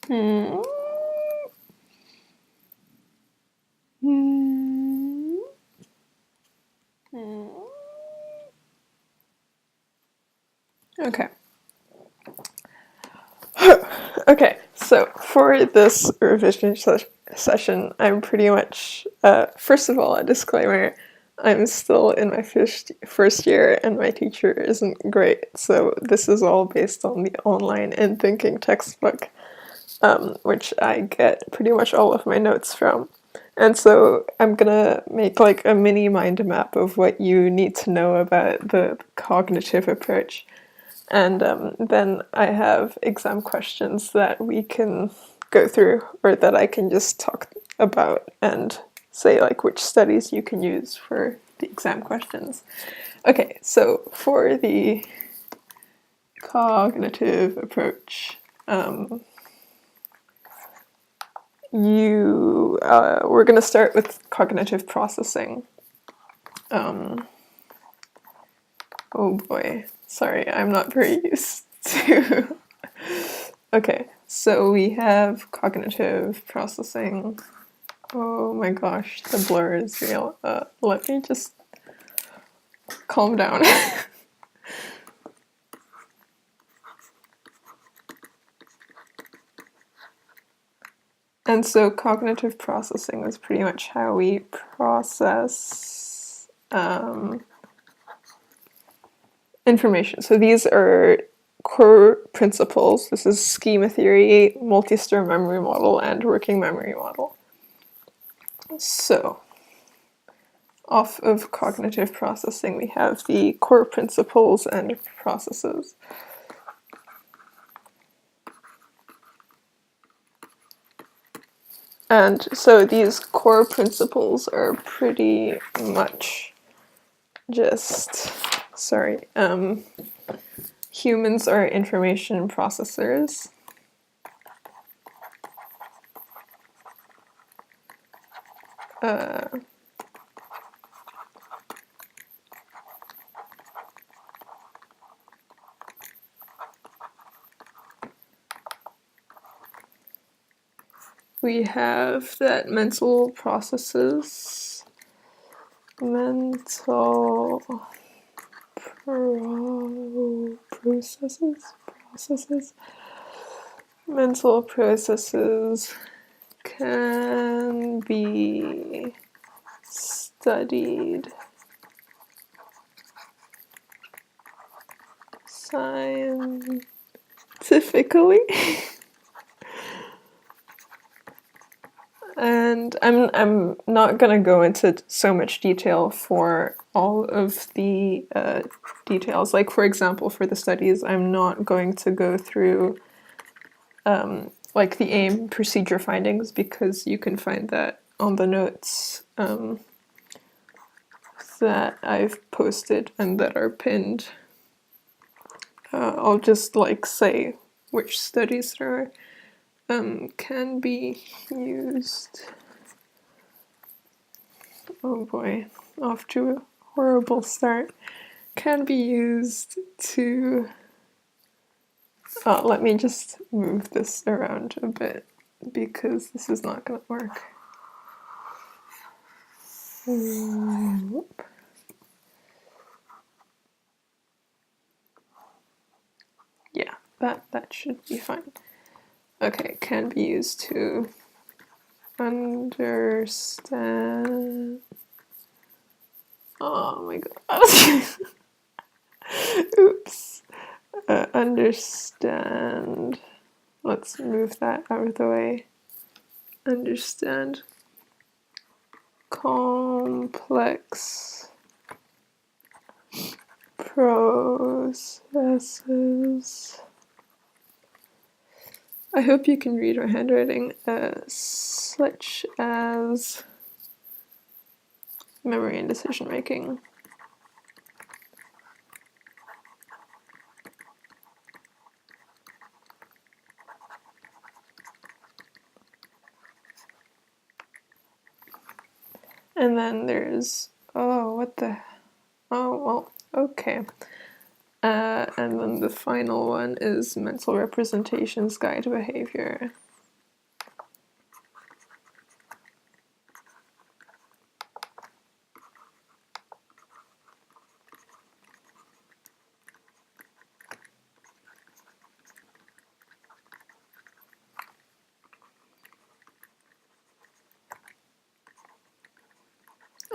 Hmm. Hmm. Hmm. Okay. Okay, so for this revision session, I'm pretty much, first of all, a disclaimer, I'm still in my first year and my teacher isn't great, so this is all based on the online and thinking textbook, which I get pretty much all of my notes from. And so I'm gonna make like a mini mind map of what you need to know about the cognitive approach. And then I have exam questions that we can go through, or that I can just talk about and say like which studies you can use for the exam questions. Okay, so for the cognitive approach, we're going to start with cognitive processing. Oh boy, sorry, I'm not very used to. Okay, so we have cognitive processing. Oh my gosh, the blur is real. Let me just calm down. And so cognitive processing is pretty much how we process information. So these are core principles. This is schema theory, multi-star memory model, and working memory model. So off of cognitive processing, we have the core principles and processes. And so these core principles are pretty much just, humans are information processors. We have that mental processes, processes mental processes can be studied scientifically. And I'm not gonna go into so much detail for all of the details. Like for example, for the studies, I'm not going to go through like the aim procedure findings, because you can find that on the notes that I've posted and that are pinned. I'll just like say which studies there are. Can be used. Oh boy, off to a horrible start. Can be used to. Let me just move this around a bit, because this is not going to work. Yeah, that should be fine. Okay, can be used to understand. Oh my god. Oops. Understand. Let's move that out of the way. Understand complex processes. I hope you can read my handwriting, such as memory and decision making. And then there's, okay. And then the final one is mental representations guide behavior.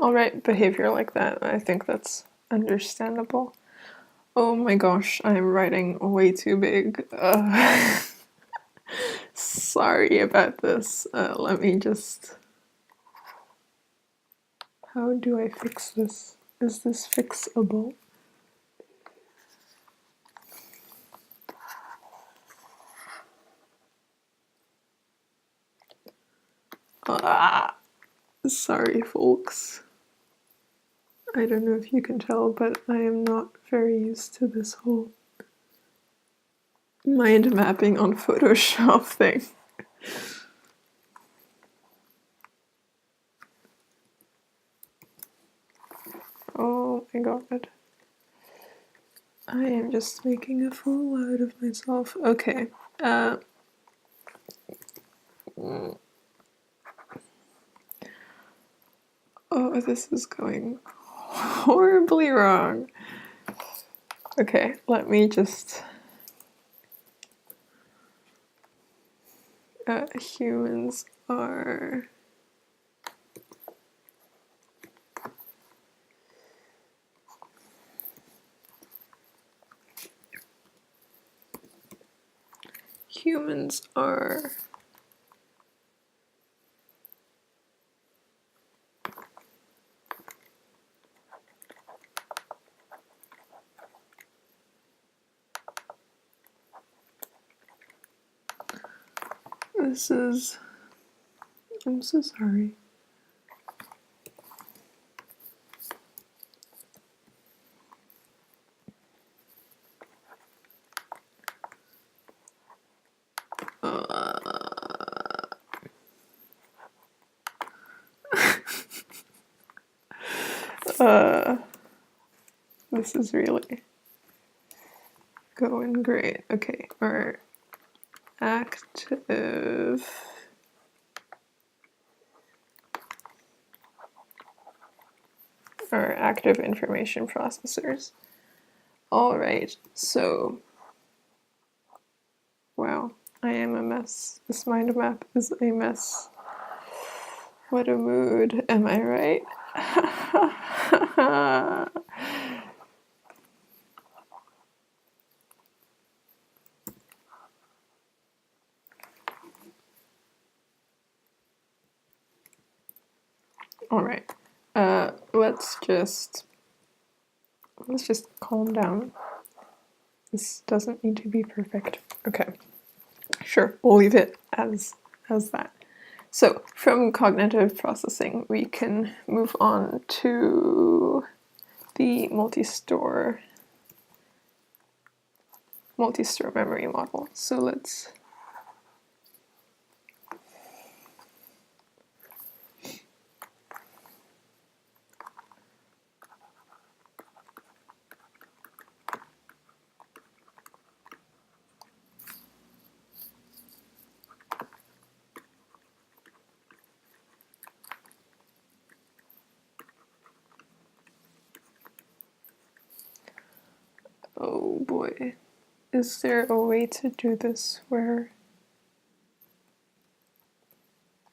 Alright, behavior like that, I think that's understandable. Oh my gosh, I'm writing way too big. Sorry about this. Let me just... How do I fix this? Is this fixable? Sorry, folks. I don't know if you can tell, but I am not very used to this whole mind mapping on Photoshop thing. Oh my god. I am just making a fool out of myself. Okay. Oh, this is going horribly wrong. Okay, let me just... humans are... Humans are... This is... I'm so sorry. This is really going great. Okay, our active... Our active information processors. All right, so... Wow, I am a mess. This mind map is a mess. What a mood, am I right? All right, let's just calm down. This doesn't need to be perfect. Okay, sure, we'll leave it as that. So from cognitive processing, we can move on to the multi-store memory model. So let's oh boy. Is there a way to do this where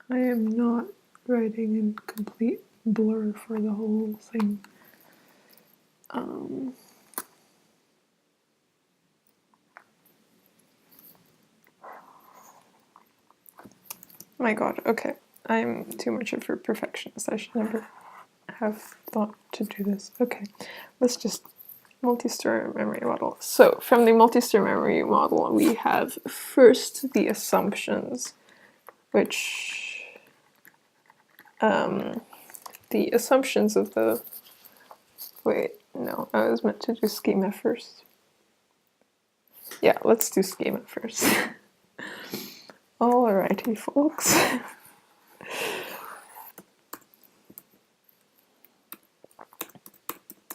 I am not writing in complete blur for the whole thing? My god, okay. I'm too much of a perfectionist. I should never have thought to do this. Okay, let's just multi-store memory model. So from the multi-store memory model, we have first the assumptions, which the assumptions of the... Wait, no, I was meant to do schema first. Yeah, let's do schema first. Alrighty, folks.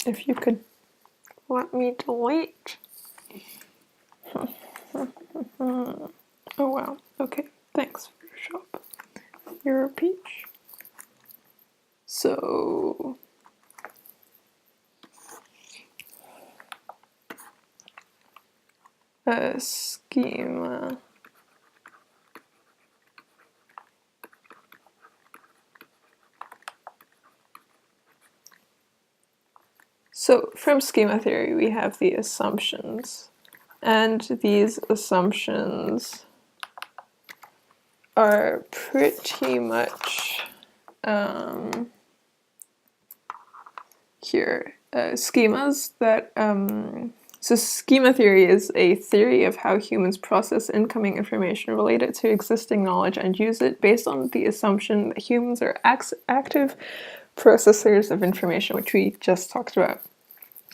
If you could let me delete. Oh wow, okay, thanks Photoshop. You're a peach. So... schema. So from schema theory, we have the assumptions, and these assumptions are pretty much here schemas that so schema theory is a theory of how humans process incoming information related to existing knowledge and use it based on the assumption that humans are active processors of information, which we just talked about.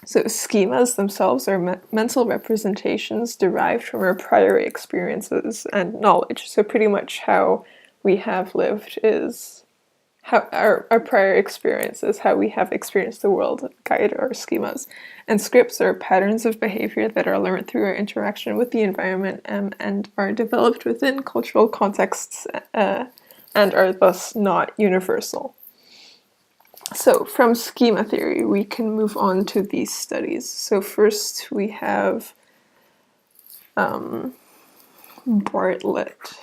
So schemas themselves are mental representations derived from our prior experiences and knowledge. So pretty much how we have lived is how our prior experiences, how we have experienced the world, guide our schemas. And scripts are patterns of behavior that are learned through our interaction with the environment and are developed within cultural contexts and are thus not universal. So from schema theory, we can move on to these studies. So first we have Bartlett.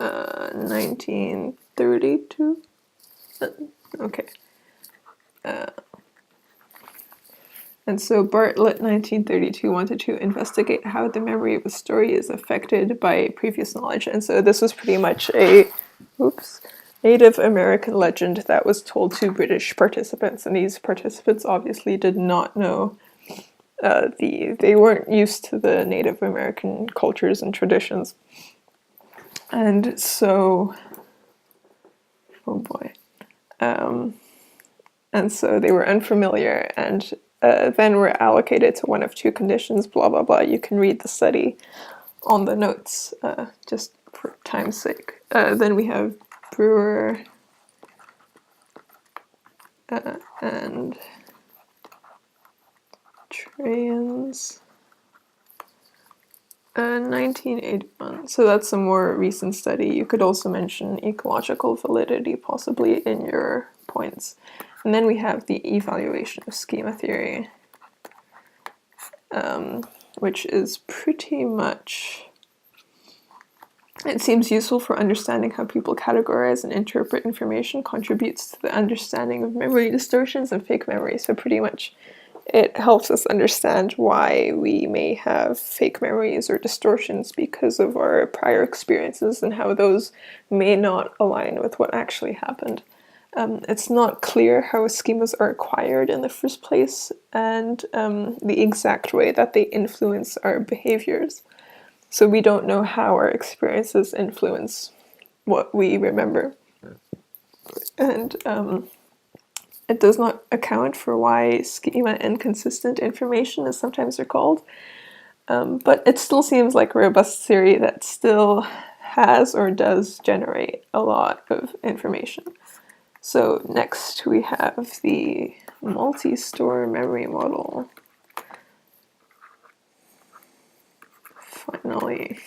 Uh, 1932? Okay. And so Bartlett, 1932, wanted to investigate how the memory of a story is affected by previous knowledge. And so this was pretty much a Native American legend that was told to British participants. And these participants obviously did not know they weren't used to the Native American cultures and traditions. And so, oh boy. And so they were unfamiliar and then were allocated to one of two conditions, blah, blah, blah. You can read the study on the notes, just for time's sake. Then we have Brewer and Trans. 1981. So that's a more recent study. You could also mention ecological validity possibly in your points. And then we have the evaluation of schema theory, which is pretty much, it seems useful for understanding how people categorize and interpret information, contributes to the understanding of memory distortions and fake memory. So pretty much it helps us understand why we may have fake memories or distortions because of our prior experiences and how those may not align with what actually happened. It's not clear how schemas are acquired in the first place and the exact way that they influence our behaviors. So we don't know how our experiences influence what we remember. And it does not account for why schema inconsistent information is sometimes recalled. But it still seems like a robust theory that still has or does generate a lot of information. So next we have the multi-store memory model. Finally.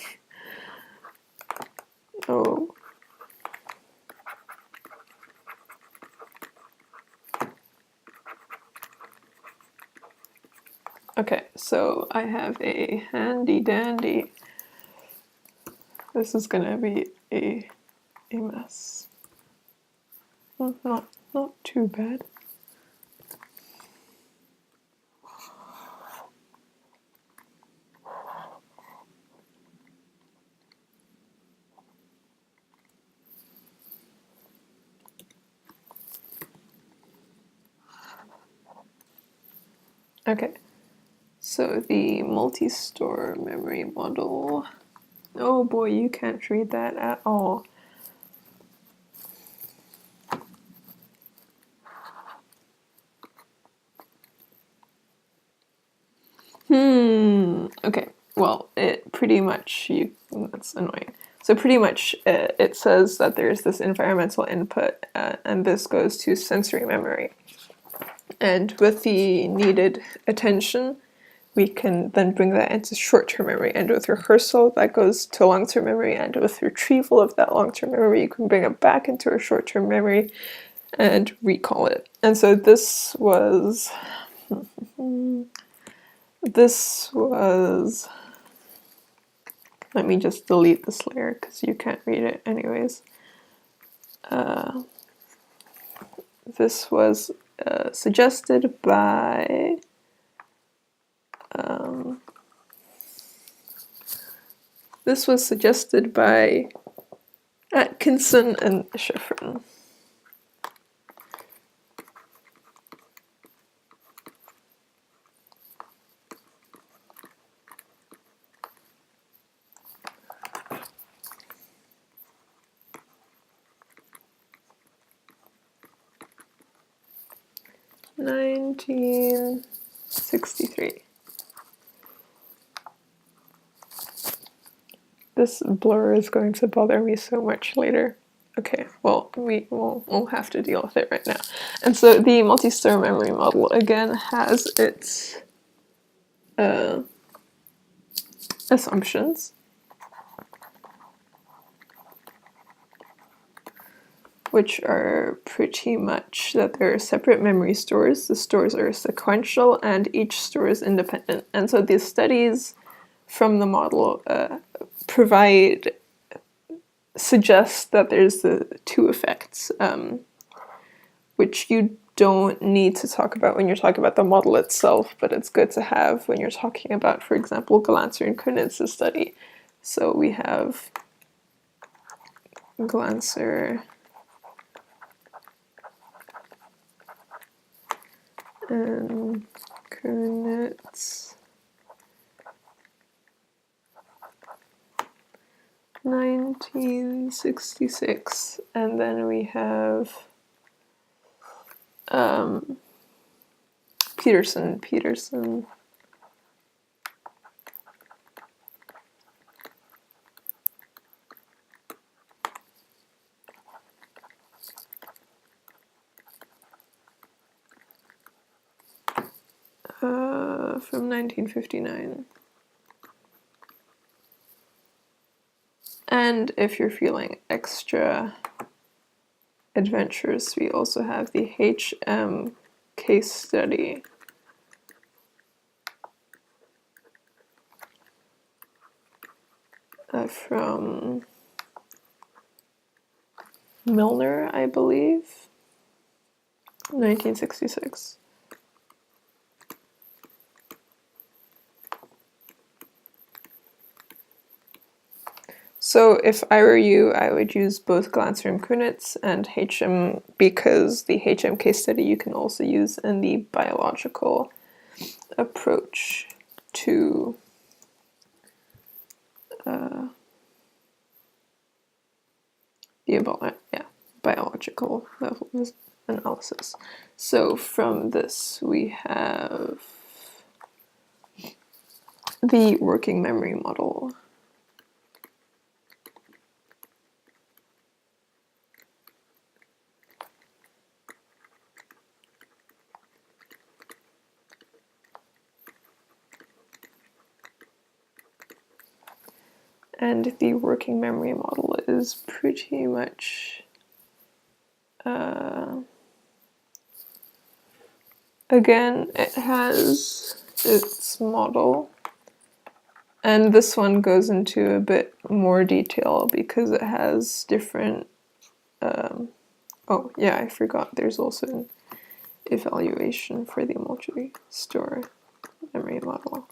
Oh. Okay, so I have a handy dandy. This is gonna be a mess. Not too bad. Okay, so the multi-store memory model. Oh boy, you can't read that at all. Okay, well, it pretty much, that's annoying. So pretty much it says that there's this environmental input and this goes to sensory memory. And with the needed attention, we can then bring that into short-term memory. And with rehearsal, that goes to long-term memory. And with retrieval of that long-term memory, you can bring it back into a short-term memory and recall it. And so this was... let me just delete this layer because you can't read it anyways. this was suggested by Atkinson and Schifrin. (1963). This blur is going to bother me so much later. Okay, well, we'll have to deal with it right now. And so the multi-star memory model, again, has its assumptions, which are pretty much that there are separate memory stores. The stores are sequential, and each store is independent. And so the studies from the model suggest that there's the two effects, which you don't need to talk about when you're talking about the model itself, but it's good to have when you're talking about, for example, Glanzer and Kunitz's study. So we have Glanzer and Kunitz, 1966, and then we have Peterson from 1959. And if you're feeling extra adventurous, we also have the HM case study from Milner, I believe, 1966. So if I were you, I would use both Glanzer and Kunitz and HM, because the HM case study you can also use in the biological approach to biological level analysis. So from this we have the working memory model. And the working memory model is pretty much again, it has its model, and this one goes into a bit more detail because it has different oh yeah, I forgot there's also an evaluation for the multi-store memory model.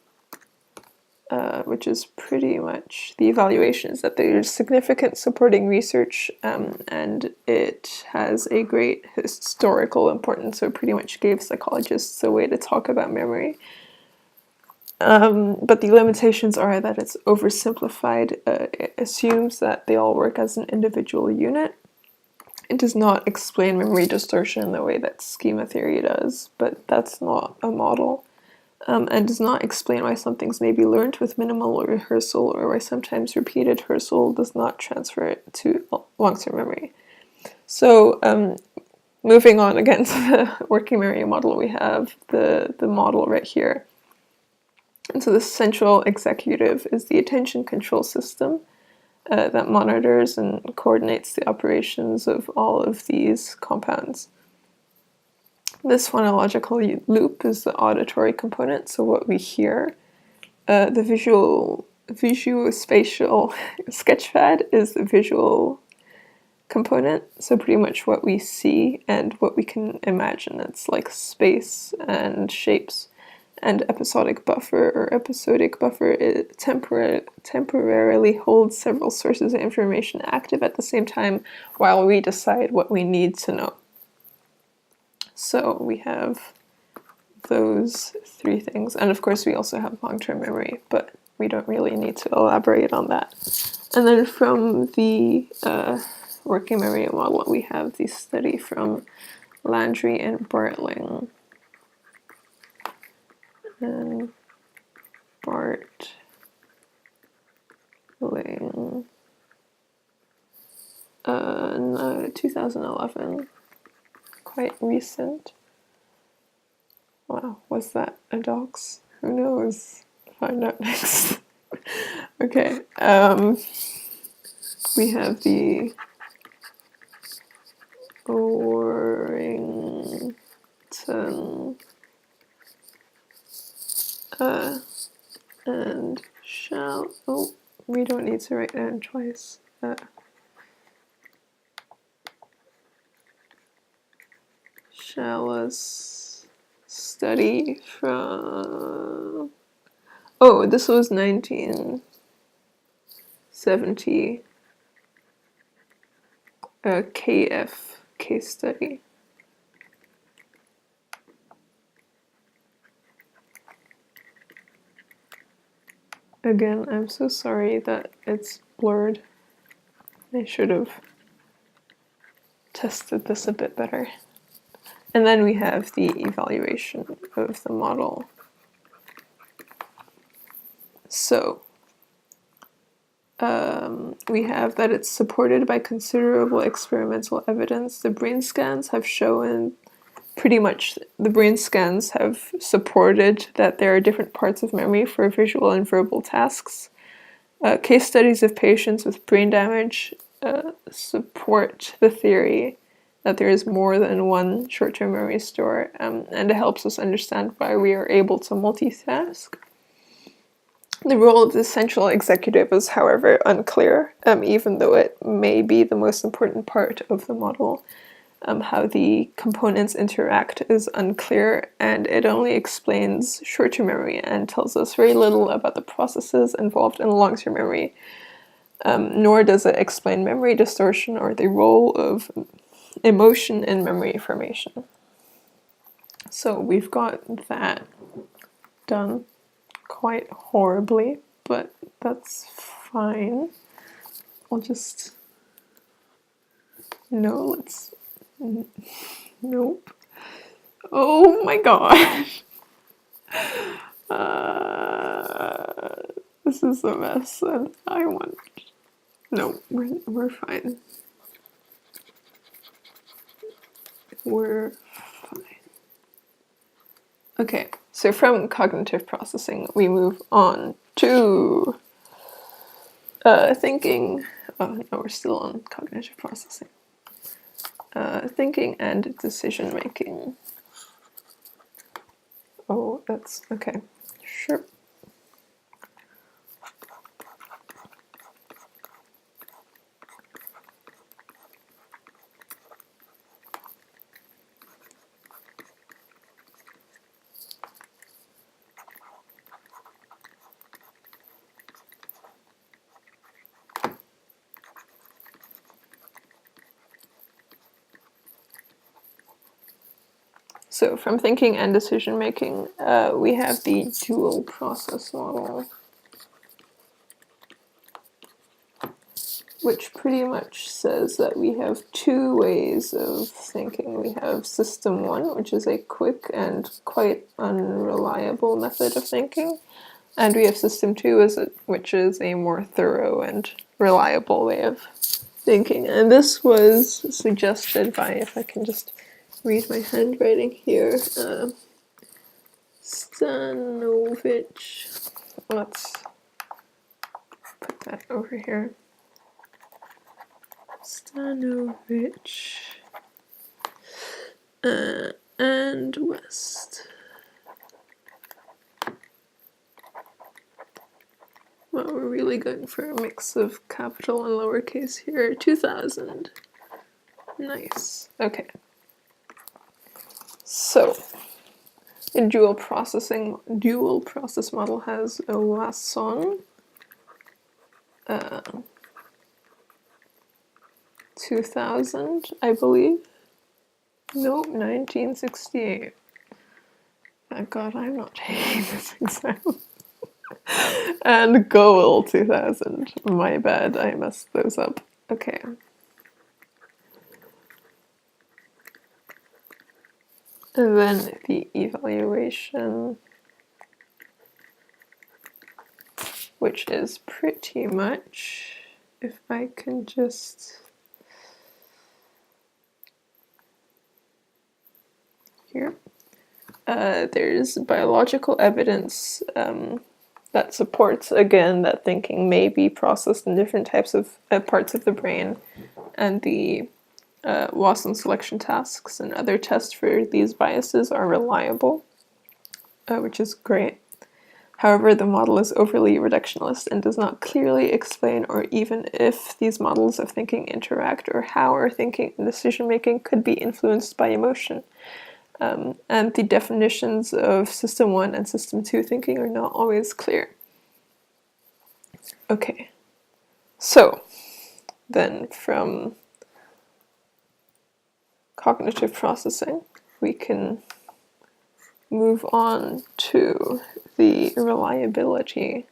Which is pretty much the evaluation is that there's significant supporting research, and it has a great historical importance, so it pretty much gave psychologists a way to talk about memory. But the limitations are that it's oversimplified. It assumes that they all work as an individual unit. It does not explain memory distortion in the way that schema theory does, but that's not a model. And does not explain why some things may be learned with minimal rehearsal, or why sometimes repeated rehearsal does not transfer to long-term memory. So moving on again to the working memory model, we have the model right here. And so the central executive is the attention control system that monitors and coordinates the operations of all of these compounds. This phonological loop is the auditory component, so what we hear. The visuospatial sketchpad is the visual component, so pretty much what we see and what we can imagine. It's like space and shapes. And episodic buffer or episodic buffer, it temporarily holds several sources of information active at the same time while we decide what we need to know. So we have those three things. And of course we also have long-term memory, but we don't really need to elaborate on that. And then from the working memory model, we have the study from Landry and Bartling. And Bartling, 2011, quite recent. Wow, was that a dox? Who knows? Find out next. Okay, we have the Warrington and we don't need to write that twice. Shallis study from, this was 1970 KF case study. Again, I'm so sorry that it's blurred. I should have tested this a bit better. And then we have the evaluation of the model. So, we have that it's supported by considerable experimental evidence. The brain scans have shown, pretty much the brain scans have supported that there are different parts of memory for visual and verbal tasks. Case studies of patients with brain damage support the theory that there is more than one short-term memory store, and it helps us understand why we are able to multitask. The role of the central executive is, however, unclear, even though it may be the most important part of the model. How the components interact is unclear, and it only explains short-term memory and tells us very little about the processes involved in long-term memory, nor does it explain memory distortion or the role of emotion in memory formation. So we've got that done quite horribly, but that's fine. I'll just... No, let's... Nope. Oh my gosh. This is a mess, and I want... No, we're fine. We're fine. Okay, so from cognitive processing, we move on to thinking. Oh no, we're still on cognitive processing. Thinking and decision making. Oh, that's okay. Sure. So from thinking and decision making, we have the dual process model, which pretty much says that we have two ways of thinking. We have system one, which is a quick and quite unreliable method of thinking, and we have system two, which is a more thorough and reliable way of thinking. And this was suggested by, if I can just read my handwriting here, Stanovich. Let's put that over here. Stanovich and West. Well, we're really going for a mix of capital and lowercase here. 2000. Nice. Okay. So, a dual process model has a Wasson 2000, I believe. Nope, 1968. Thank God I'm not taking this exam. And Goel 2000. My bad, I messed those up. Okay. And then the evaluation, which is pretty much, if I can just, here, there's biological evidence that supports, again, that thinking may be processed in different types of parts of the brain, and the Wasson selection tasks and other tests for these biases are reliable, which is great. However, the model is overly reductionist and does not clearly explain or even if these models of thinking interact or how our thinking and decision-making could be influenced by emotion. And the definitions of System 1 and System 2 thinking are not always clear. Okay, so then from cognitive processing, we can move on to the reliability.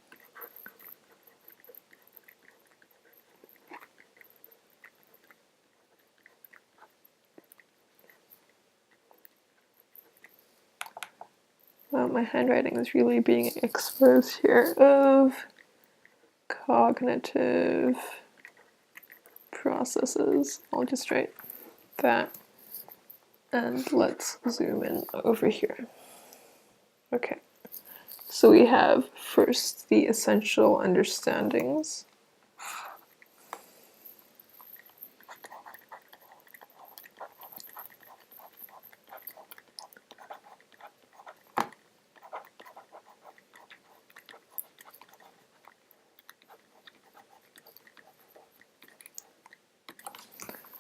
Well, my handwriting is really being exposed here, of cognitive processes. I'll just write that. And let's zoom in over here. Okay, so we have first the essential understandings.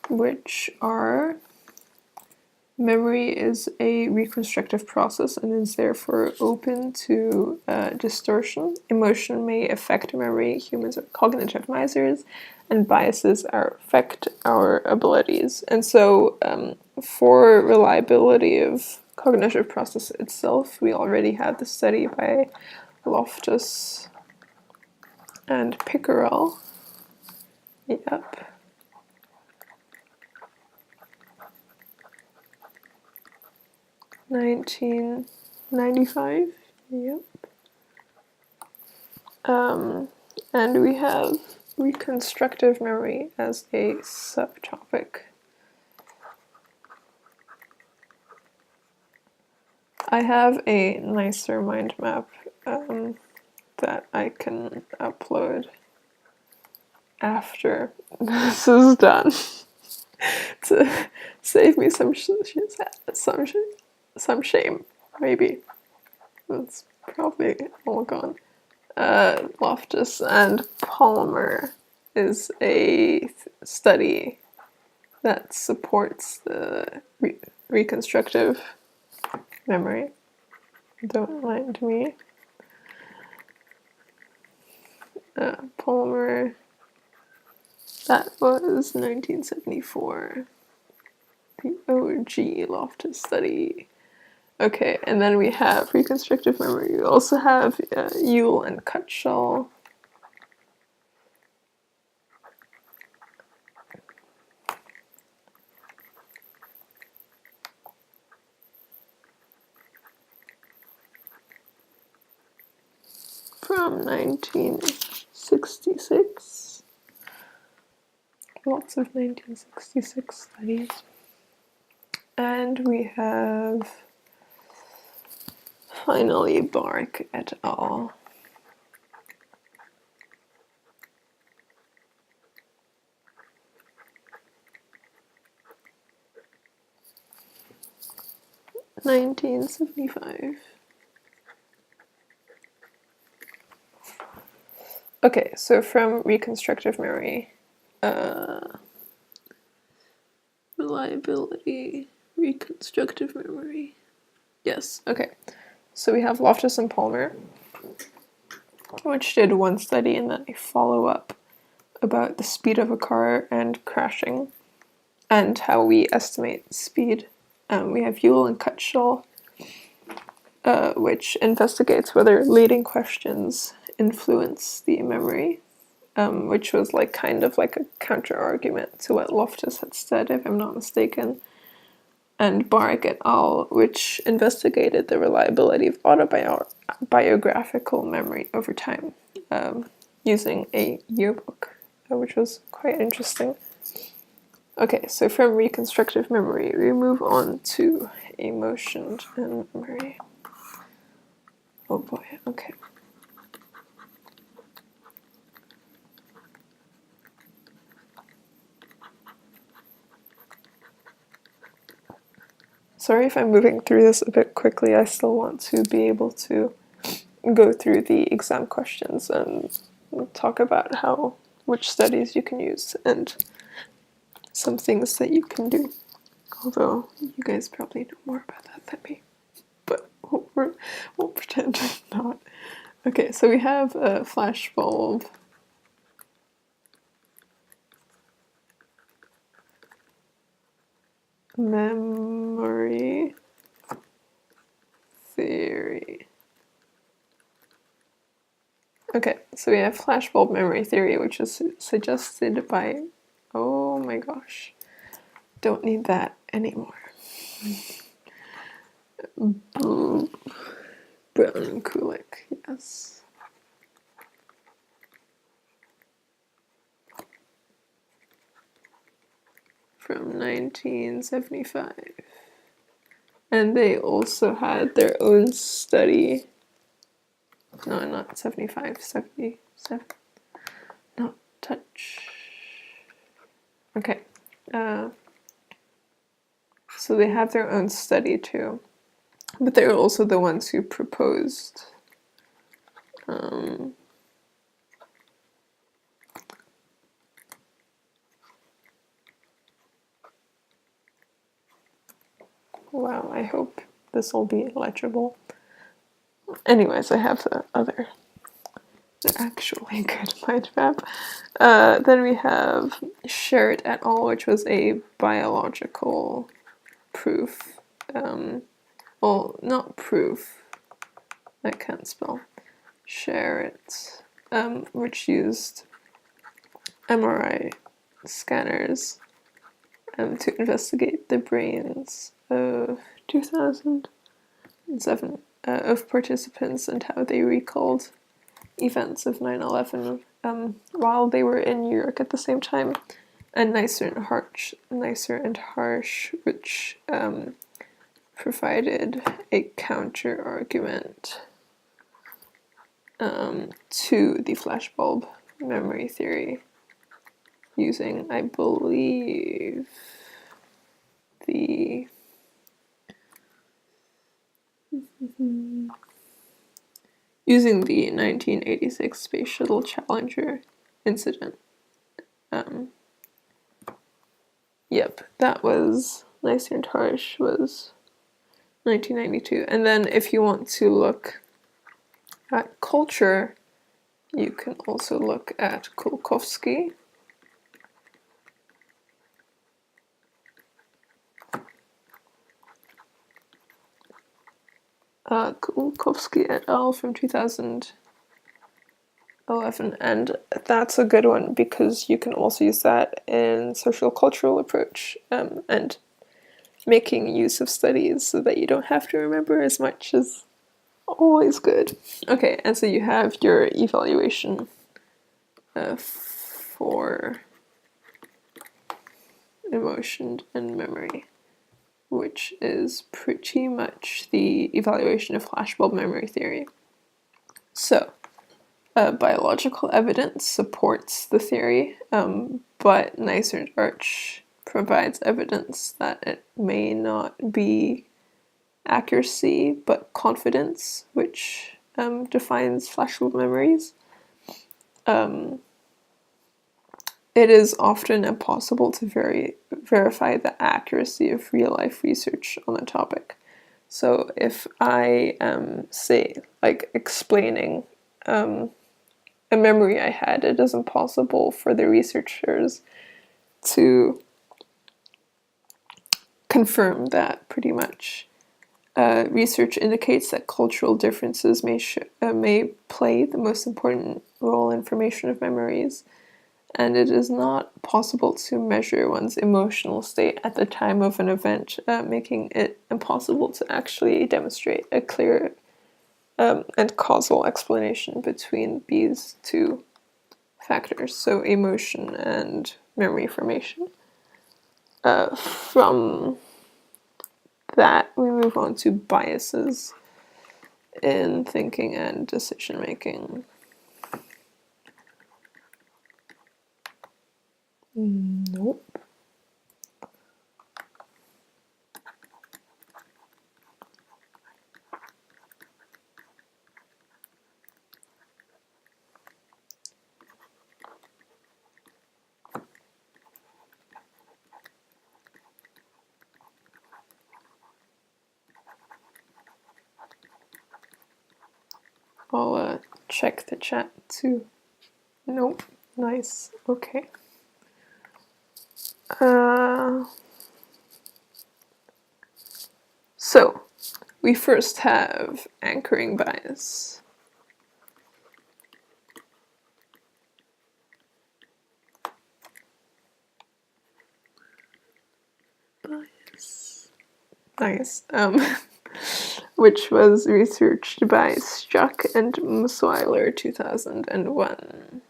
Which are: memory is a reconstructive process and is therefore open to distortion. Emotion may affect memory. Humans are cognitive misers, and biases affect our abilities. And so, for reliability of cognitive process itself, we already have the study by Loftus and Pickerel. Yep. 1995, yep. And we have reconstructive memory as a subtopic. I have a nicer mind map that I can upload after this is done to save me some shame, maybe. That's probably all gone. Loftus and Palmer is a study that supports the reconstructive memory. Don't mind me. Palmer, that was 1974. The OG Loftus study. Okay, and then we have reconstructive memory. We also have Yule and Cutshall. From 1966. Lots of 1966 studies. And we have finally Bark et al. (1975). Okay, so from reconstructive memory, reliability, reconstructive memory. Yes, okay. So we have Loftus and Palmer, which did one study and then a follow-up about the speed of a car and crashing and how we estimate speed. We have Yule and Cutshall, which investigates whether leading questions influence the memory, which was like kind of like a counter-argument to what Loftus had said, if I'm not mistaken. And Barrick et al., which investigated the reliability of autobiographical memory over time, using a yearbook, which was quite interesting. Okay, so from reconstructive memory, we move on to emotion and memory. Oh boy, okay. Sorry if I'm moving through this a bit quickly. I still want to be able to go through the exam questions and talk about which studies you can use and some things that you can do. Although you guys probably know more about that than me, but we'll pretend not. Okay, so we have a flashbulb, memory theory. Okay, so we have flashbulb memory theory, which is suggested by, oh my gosh, don't need that anymore. Brown and Kulik, yes. From 1975. And they also had their own study. No, not 75, 77. No, touch. Okay. So they have their own study too. But they're also the ones who proposed wow, I hope this will be legible. Anyways, I have the other. They're actually good mind map. Then we have Sherritt et al., which was a biological proof. Well, not proof. I can't spell. Sherritt, which used MRI scanners to investigate the brains of 2007 of participants and how they recalled events of 9/11 while they were in New York at the same time, and Nicer and Harsh, which provided a counter argument to the flashbulb memory theory using, I believe, the using the 1986 Space Shuttle Challenger incident. Yep, that was Nicer and Harsh was 1992. And then if you want to look at culture, you can also look at Kulkovsky. Kulkovsky et al. From 2011, and that's a good one because you can also use that in social cultural approach and making use of studies so that you don't have to remember as much is always good. Okay, and so you have your evaluation for emotion and memory, which is pretty much the evaluation of flashbulb memory theory. So, biological evidence supports the theory, but Nicer and Harsh provides evidence that it may not be accuracy, but confidence, which defines flashbulb memories. it is often impossible to verify the accuracy of real-life research on a topic. So if I say, like, explaining a memory I had, it is impossible for the researchers to confirm that, pretty much. Research indicates that cultural differences may play the most important role in formation of memories, and it is not possible to measure one's emotional state at the time of an event, making it impossible to actually demonstrate a clear and causal explanation between these two factors, so emotion and memory formation. From that, we move on to biases in thinking and decision making. Nope. I'll check the chat too. Nope. Nice. Okay. So, we first have anchoring bias. Nice. Which was researched by Struck and Musweiler 2001.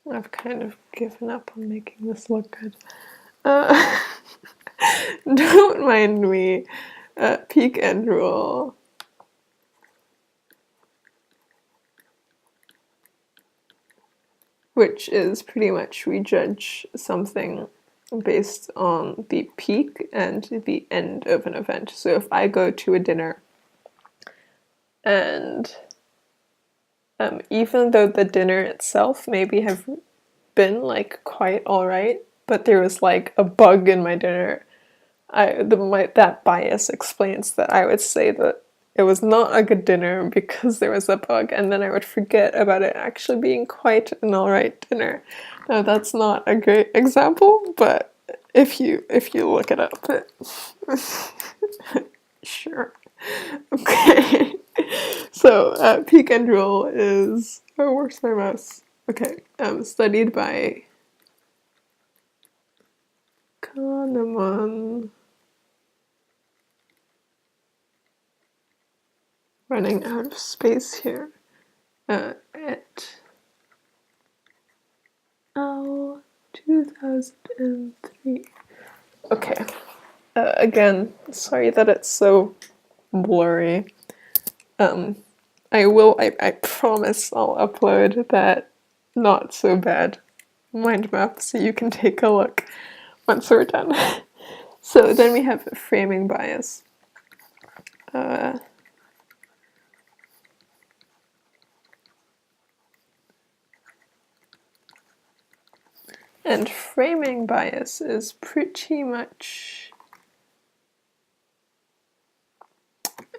I've kind of given up on making this look good. Don't mind me. Peak end rule. Which is pretty much we judge something based on the peak and the end of an event. So if I go to a dinner and even though the dinner itself maybe have been like quite alright, but there was like a bug in my dinner, that bias explains that I would say that it was not a good dinner because there was a bug, and then I would forget about it actually being quite an alright dinner. Now that's not a great example, but if you look it up, sure. Okay. So peak end rule is, oh, where's my mouse? Okay, studied by Kahneman. Running out of space here. Et al. 2003. Okay. Again, sorry that it's so blurry. I promise I'll upload that not so bad mind map so you can take a look once we're done. So then we have framing bias. And framing bias is pretty much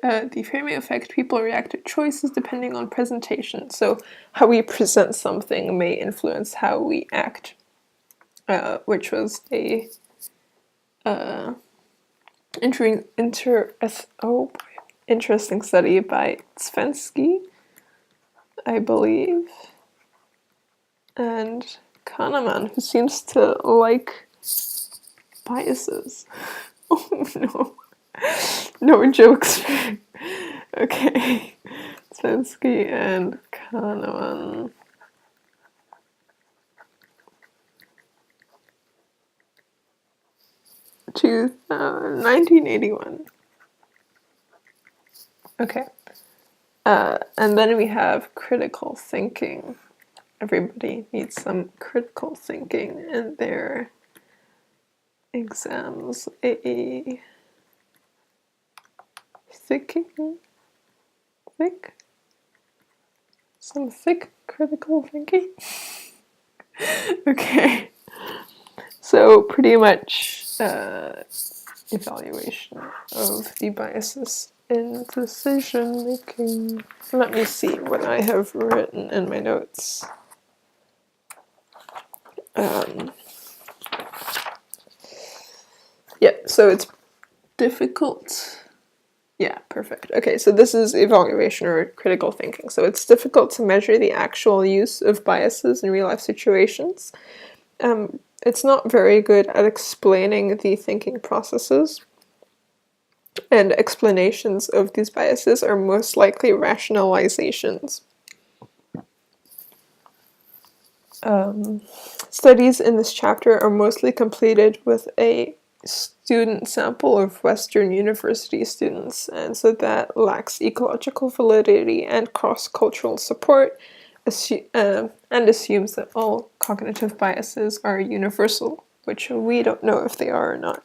the framing effect. People react to choices depending on presentation. So how we present something may influence how we act, which was a interesting study by Svensky, I believe, and Kahneman, who seems to like biases. Oh no. No jokes. Okay. Svensky and Kahneman. 1981. Okay. And then we have critical thinking. Everybody needs some critical thinking in their exams. some thick critical thinking. Okay, so pretty much evaluation of the biases in decision making. Let me see what I have written in my notes. Yeah, so it's difficult. Yeah, perfect. Okay, so this is evaluation or critical thinking. So it's difficult to measure the actual use of biases in real life situations. It's not very good at explaining the thinking processes, and explanations of these biases are most likely rationalizations. Studies in this chapter are mostly completed with a student sample of Western University students, and so that lacks ecological validity and cross-cultural support, and assumes that all cognitive biases are universal, which we don't know if they are or not.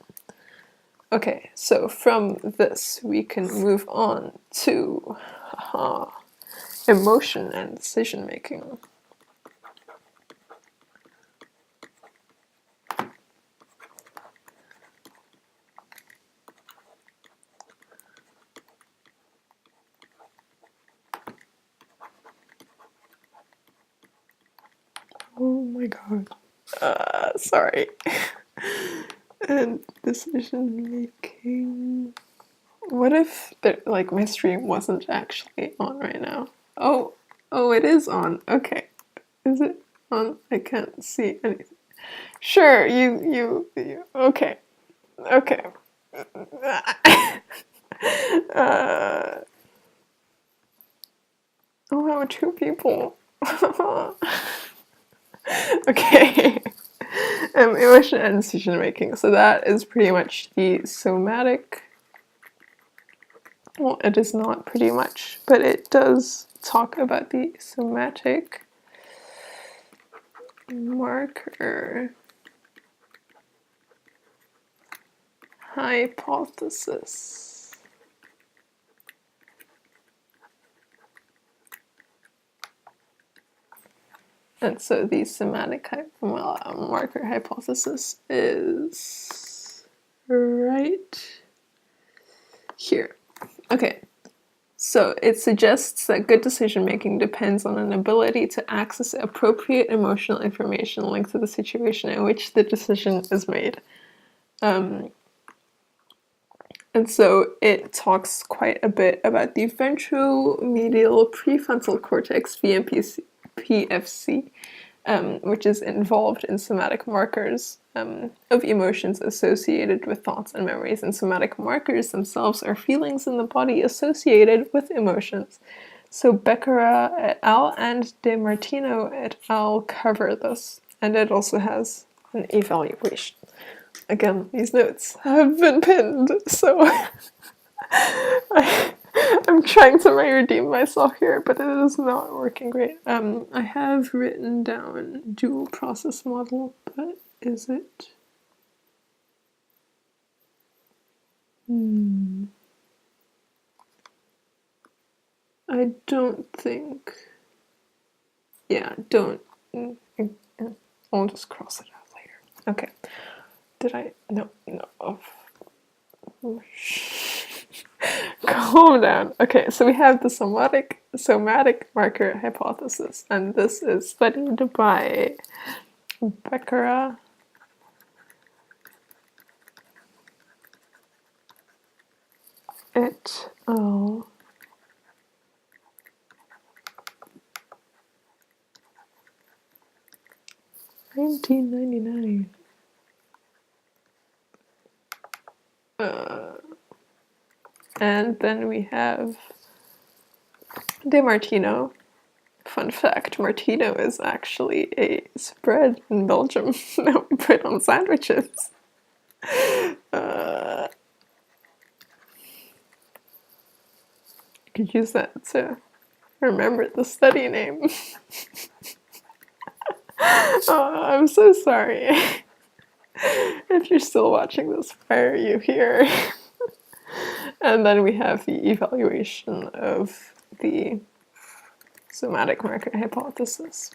Okay, so from this we can move on to emotion and decision making. Oh my god. Sorry. And decision making. What if my stream wasn't actually on right now? Oh, it is on. Okay. Is it on? I can't see anything. Sure, you okay. Okay. Oh wow, 2 people. Okay. Emotion and decision making. So that is pretty much the somatic. Well, it is not pretty much, but it does talk about the somatic marker hypothesis. And so the somatic marker hypothesis is right here. Okay, so it suggests that good decision making depends on an ability to access appropriate emotional information linked to the situation in which the decision is made. And so it talks quite a bit about the ventromedial prefrontal cortex, PFC, which is involved in somatic markers of emotions associated with thoughts and memories. And somatic markers themselves are feelings in the body associated with emotions. So Becerra et al. And De Martino et al. Cover this, and it also has an evaluation. Again, these notes have been pinned, so I'm trying to redeem myself here, but it is not working great. I have written down dual process model, but is it? I don't think. Yeah, don't. I'll just cross it out later. Okay. Did I? No. Calm down. Okay, so we have the somatic marker hypothesis, and this is studied by Becerra et al. 1999. And then we have De Martino. Fun fact, Martino is actually a spread in Belgium that we put on sandwiches. You could use that to remember the study name. Oh, I'm so sorry. If you're still watching this, why are you here? And then we have the evaluation of the somatic marker hypothesis.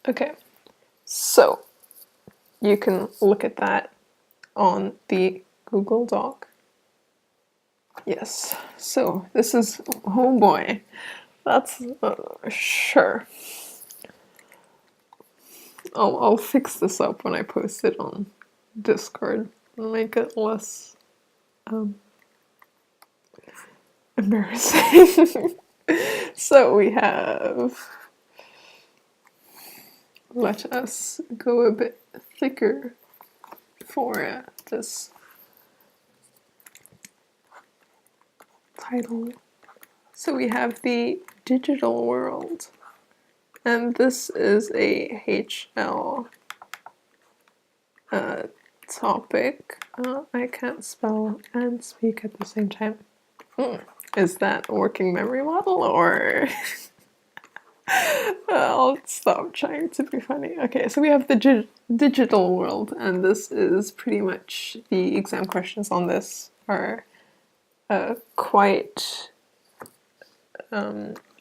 Okay, so you can look at that on the Google Doc. Yes, so this is, oh boy, that's, sure. I'll fix this up when I post it on Discord and make it less embarrassing. So we have, let us go a bit thicker for this title. So we have the digital world, and this is a HL topic. I can't spell and speak at the same time. Is that a working memory model, or I'll stop trying to be funny. Okay, so we have the digital world, and this is pretty much, the exam questions on this are quite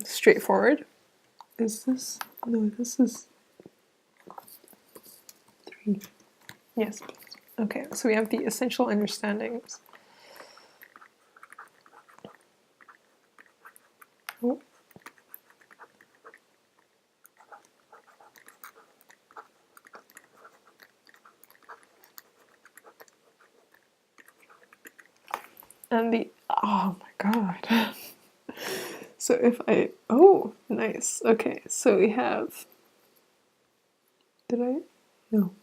straightforward. Is this? No, this is 3. Yes, please. Okay, so we have the essential understandings. Oh. And the, oh my god. So if I, oh, nice. Okay, so we have, did I? No,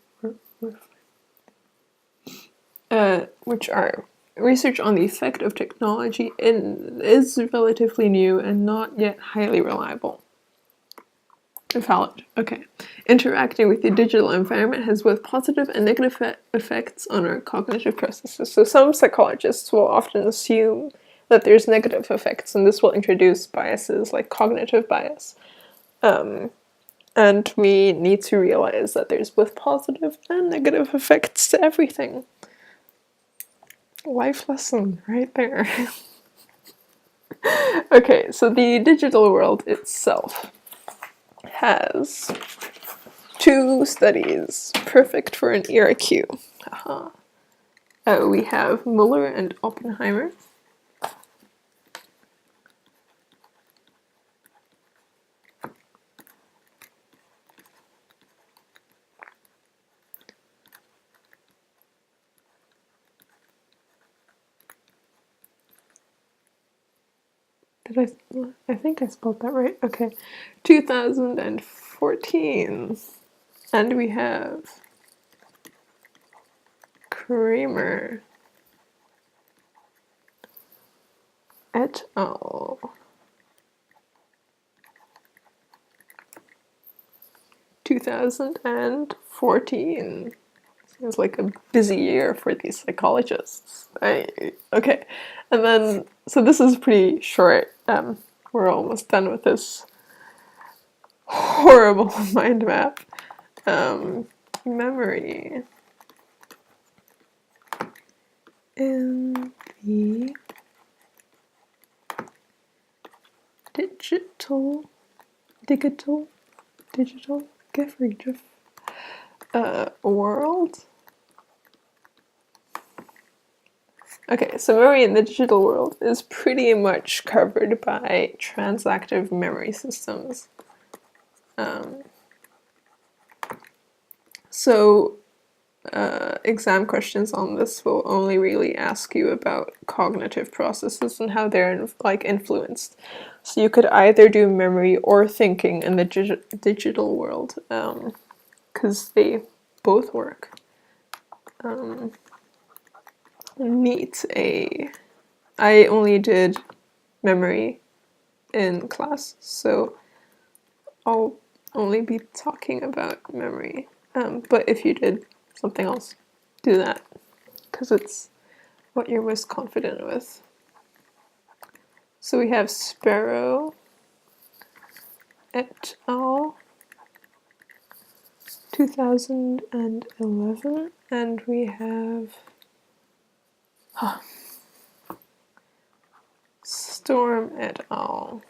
which are research on the effect of technology is relatively new and not yet highly reliable. Valid. Okay. Interacting with the digital environment has both positive and negative effects on our cognitive processes. So some psychologists will often assume that there's negative effects, and this will introduce biases like cognitive bias. And we need to realize that there's both positive and negative effects to everything. Life lesson right there. Okay, so the digital world itself has 2 studies, perfect for an ERQ. We have Muller and Oppenheimer. I think I spelled that right. Okay, 2014. And we have Kramer et al. 2014. Seems like a busy year for these psychologists. Okay, and then, so this is pretty short. We're almost done with this horrible mind map. Memory in the digital world. Okay, so memory in the digital world is pretty much covered by transactive memory systems. So exam questions on this will only really ask you about cognitive processes and how they're influenced. So you could either do memory or thinking in the digital world, because they both work. I only did memory in class, so I'll only be talking about memory. But if you did something else, do that, because it's what you're most confident with. So we have Sparrow et al. 2011, and we have Storm et al.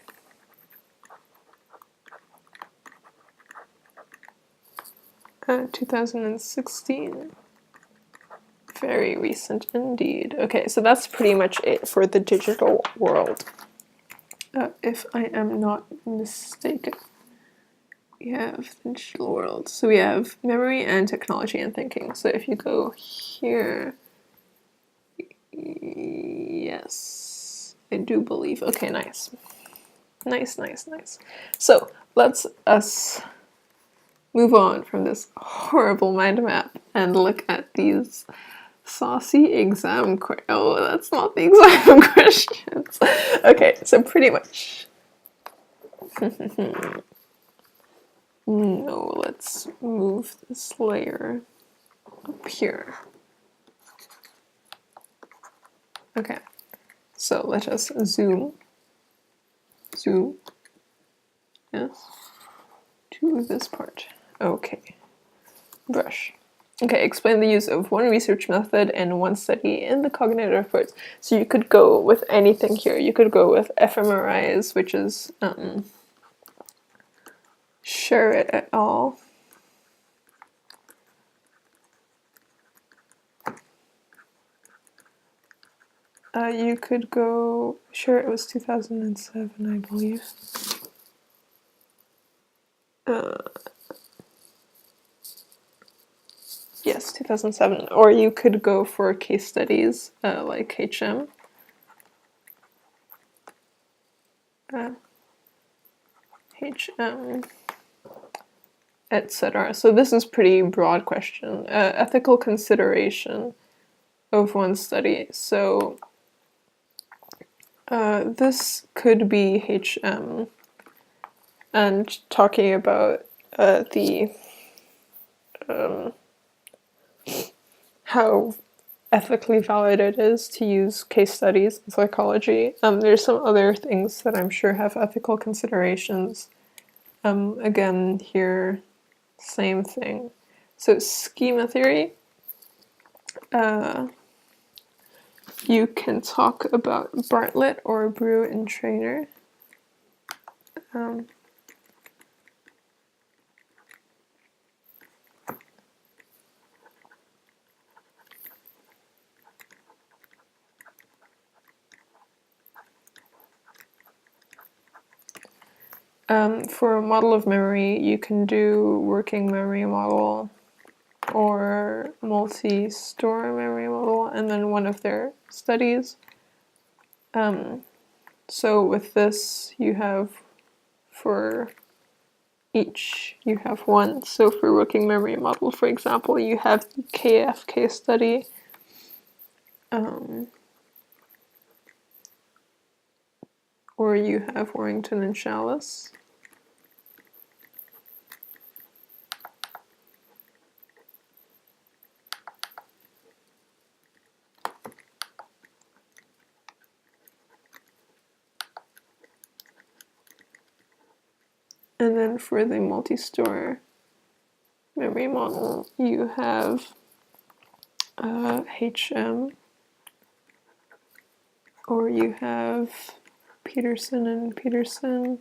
2016. Very recent indeed. Okay, so that's pretty much it for the digital world. If I am not mistaken. We have the digital world. So we have memory and technology and thinking. So if you go here, yes, I do believe. Okay, nice. Nice. So let's us move on from this horrible mind map and look at these saucy exam oh, that's not the exam questions. Okay, so pretty much. No, let's move this layer up here. Okay, so let us zoom, yes, to this part. Okay, brush. Okay, explain the use of one research method and one study in the cognitive approach. So you could go with anything here. You could go with fMRIs, which is Sherritt et al. You could go, sure, it was 2007, I believe. Yes, 2007. Or you could go for case studies like HM. HM, etc. So this is pretty broad question. Ethical consideration of one study. So this could be HM and talking about the how ethically valid it is to use case studies in psychology. There's some other things that I'm sure have ethical considerations. Again, here, same thing. So schema theory, you can talk about Bartlett or Brew and Trainer. For a model of memory, you can do working memory model or multi-store memory model, and then one of their studies. So with this, you have, for each, you have one. So for working memory model, for example, you have the KF case study. Or you have Warrington and Chalice. And then for the multi-store memory model, you have HM, or you have Peterson and Peterson,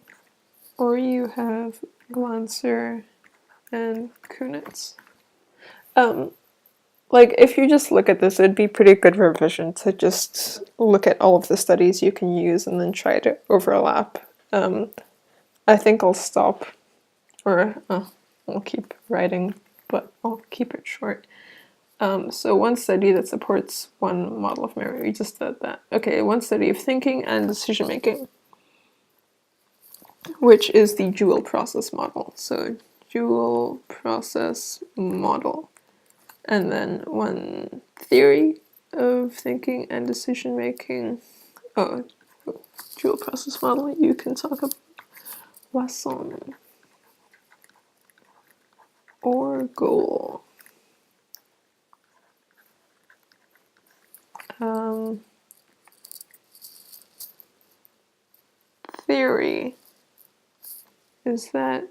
or you have Glanzer and Kunitz. Like, if you just look at this, it'd be pretty good revision to just look at all of the studies you can use and then try to overlap. I think I'll stop, or I'll keep writing, but I'll keep it short. So one study that supports one model of memory, we just did that. Okay, one study of thinking and decision making, which is the dual process model. So dual process model. And then one theory of thinking and decision making. Oh, dual process model, you can talk about Wasson or goal. Theory is that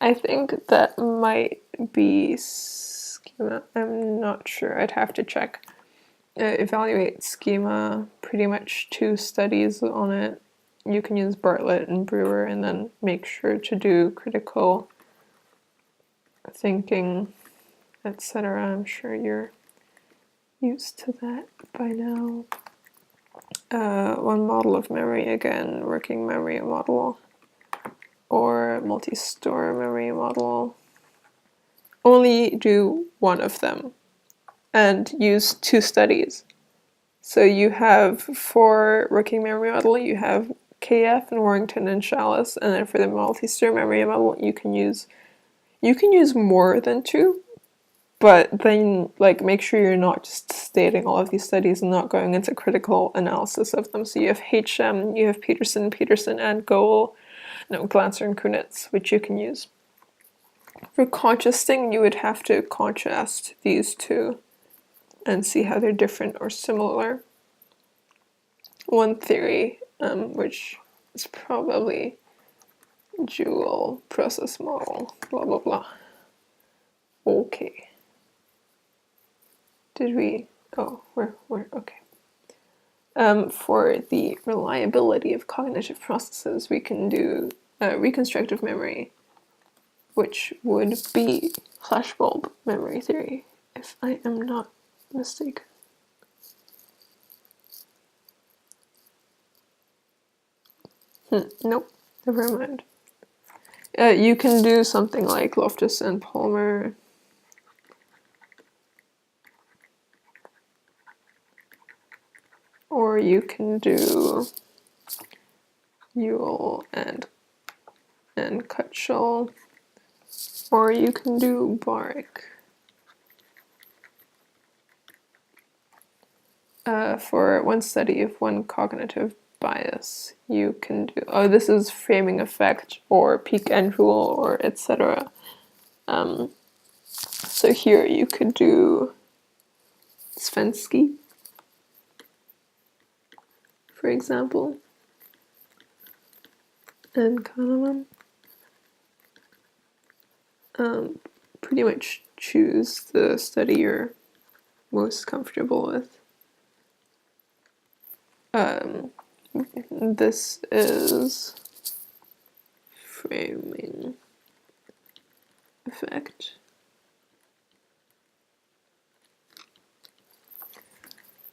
I think that might be schema. I'm not sure. I'd have to check. Evaluate schema, pretty much 2 studies on it. You can use Bartlett and Brewer, and then make sure to do critical thinking, etc. I'm sure you're used to that by now. One model of memory, again, working memory model, or multi-store memory model. Only do one of them and use 2 studies. So you have, for working memory model, you have KF and Warrington and Chalice, and then for the multi-store memory model, you can use more than 2, but then make sure you're not just stating all of these studies and not going into critical analysis of them. So you have HM, you have Peterson, and Glanzer and Kunitz, which you can use. For contrasting, you would have to contrast these 2 and see how they're different or similar. One theory, which is probably dual process model, blah blah blah. Okay. Did we? Oh, where? Okay. For the reliability of cognitive processes, we can do reconstructive memory, which would be flashbulb memory theory, if I am not mistaken. Nope, never mind. You can do something like Loftus and Palmer. Or you can do Ewell and Cutshall. Or you can do Barrick. For one study of one cognitive bias, you can do, this is framing effect or peak end rule or etc. So here you could do Svensky, for example, and Kahneman. Pretty much choose the study you're most comfortable with. This is framing effect.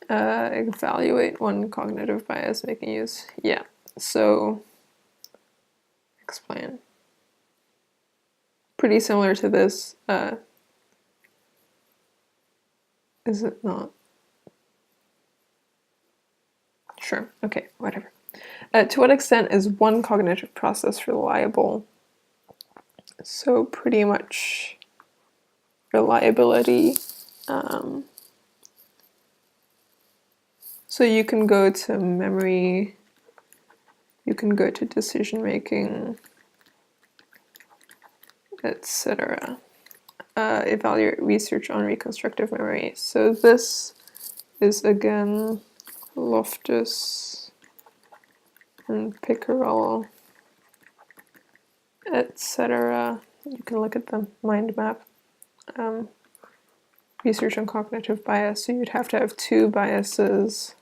Evaluate one cognitive bias making use. Yeah, so explain. Pretty similar to this. Is it not? Sure, okay, whatever. To what extent is one cognitive process reliable? So pretty much reliability. So you can go to memory, you can go to decision making, etc. Evaluate research on reconstructive memory. So this is again Loftus and Pickerel, etc. You can look at the mind map. Research on cognitive bias, so you'd have to have 2 biases,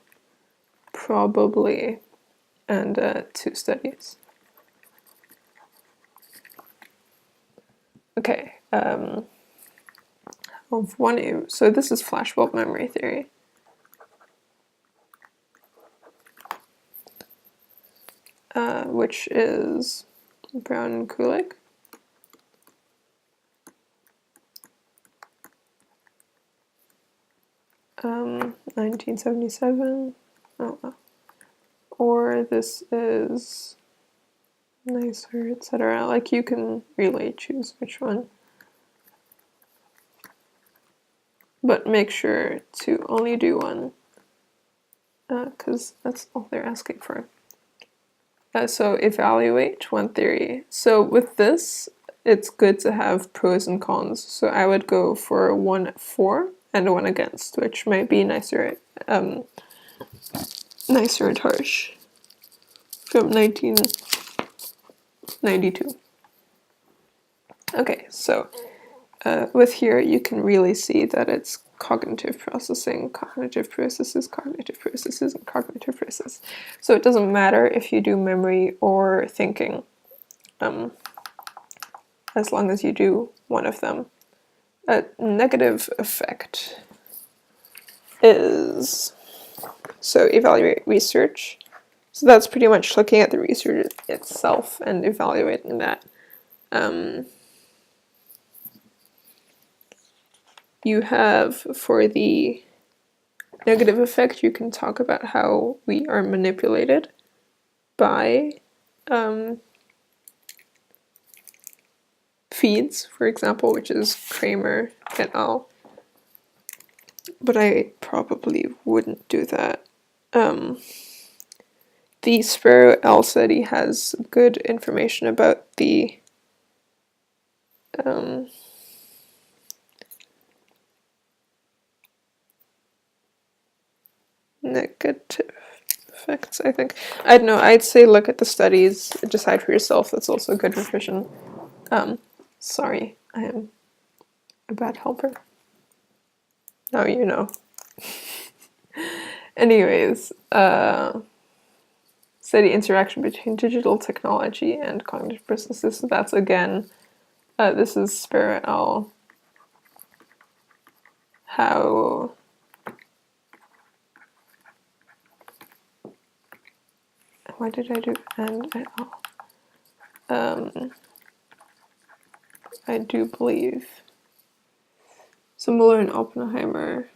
probably, and 2 studies. Okay, of one, so this is flashbulb memory theory. Which is Brown and Kulik. Um, 1977. Oh, or this is nicer, etc. Like you can really choose which one. But make sure to only do one, because that's all they're asking for. So evaluate one theory. So with this, it's good to have pros and cons. So I would go for one for and one against, which might be nicer and harsh. From 1992. Okay, so with here you can really see that it's cognitive processing, cognitive processes, cognitive processes, and cognitive processes. So it doesn't matter if you do memory or thinking, as long as you do one of them. A negative effect is, so evaluate research. So that's pretty much looking at the research itself and evaluating that. You have, for the negative effect, you can talk about how we are manipulated by feeds, for example, which is Kramer et al. But I probably wouldn't do that. The Sparrow et al. Study has good information about the negative effects, I think. I don't know, I'd say look at the studies, decide for yourself. That's also good revision. Sorry, I am a bad helper. Now you know. Anyways, study interaction between digital technology and cognitive processes. So that's again, this is Sparrow et al. How why did I do and et al? I do believe so Muller and Oppenheimer.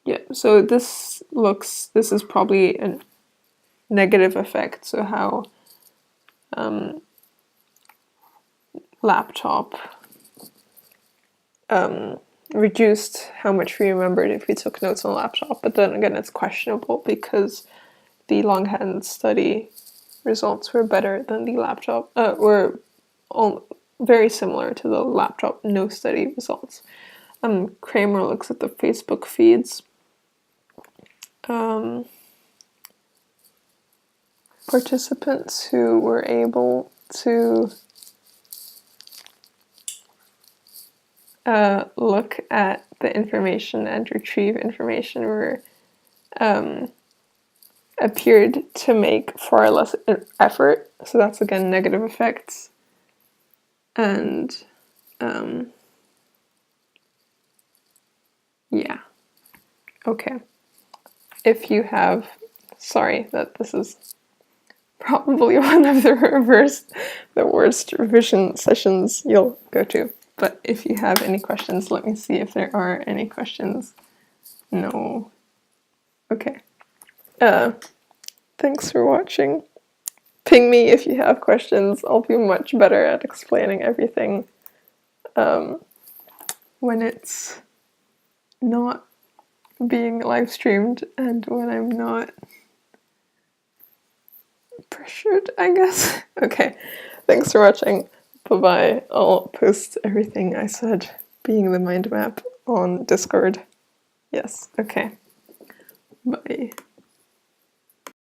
Yeah, so this is probably a negative effect. So how laptop reduced how much we remembered if we took notes on a laptop, but then again it's questionable because the longhand study results were better than the laptop, were all very similar to the laptop no study results. Kramer looks at the Facebook feeds. Participants who were able to look at the information and retrieve information were appeared to make far less effort. So that's again negative effects. And yeah, okay. If you have, sorry that this is probably one of the worst revision sessions you'll go to. But if you have any questions, let me see if there are any questions. No. Okay. Thanks for watching. Ping me if you have questions. I'll be much better at explaining everything when it's not being live streamed and when I'm not pressured, I guess. Okay, thanks for watching. Bye-bye. I'll post everything I said, being the mind map, on Discord. Yes, okay. Bye.